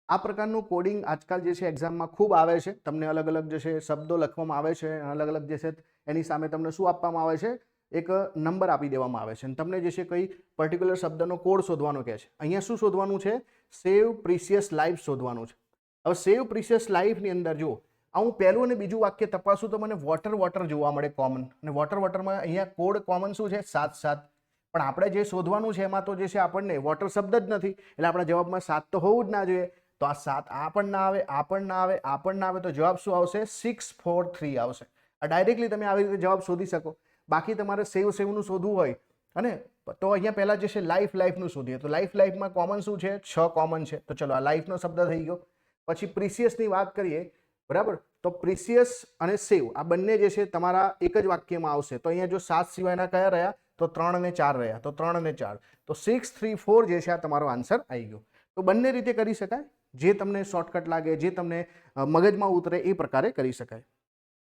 આ પ્રકારનું કોડિંગ આજકાલ જે છે એક્ઝામમાં ખૂબ આવે છે. તમને અલગ અલગ જે છે શબ્દો લખવામાં આવે છે, અલગ અલગ જે છે એની સામે તમને શું આપવામાં આવે છે, એક નંબર આપી દેવામાં આવે છે અને તમને જે છે કઈ પર્ટિક્યુલર શબ્દનો કોડ શોધવાનો કહે છે. અહીંયા શું શોધવાનું છે? સેવ પ્રિસિયસ લાઈફ શોધવાનું છે. હવે સેવ પ્રિસિયસ લાઈફની અંદર જો હું પહેલું અને બીજું વાક્ય તપાસું તો મને વોટર વોટર જોવા મળે કોમન, અને વોટર વોટરમાં અહીંયા કોડ કોમન શું છે? 7 7. પણ આપણે જે શોધવાનું છે એમાં તો જે છે આપણને વોટર શબ્દ જ નથી, એટલે આપણા જવાબમાં 7 તો હોવું જ ના જોઈએ. તો આ 7 આ પણ ના આવે, આ પણ ના આવે, આ પણ ના આવે, તો જવાબ શું આવશે? 6 4 3 આવશે. આ ડાયરેક્ટલી તમે આવી રીતે જવાબ શોધી શકો. બાકી તમારે સેવનું શોધવું હોય અને તો અહીંયા પહેલા જે છે લાઈફનું શોધીએ. તો લાઈફમાં કોમન શું છે? 6 કોમન છે. તો ચલો આ લાઈફનો શબ્દ થઈ ગયો. પછી પ્રિસિયસની વાત કરીએ, બરાબર, તો પ્રિસિયસ અને સેવ આ બંને જે છે તમારા એક જ વાક્યમાં આવશે. તો અહીંયા જો 7 સિવાયના કયા રહ્યા? તો 3 અને 4 રહ્યા. તો 3 અને 4, તો 6 3 4 જે છે આ તમારો આન્સર આવી ગયો. તો બંને રીતે કરી શકાય, જે તમને શોર્ટકટ લાગે, જે તમને મગજમાં ઉતરે એ પ્રકારે કરી શકાય.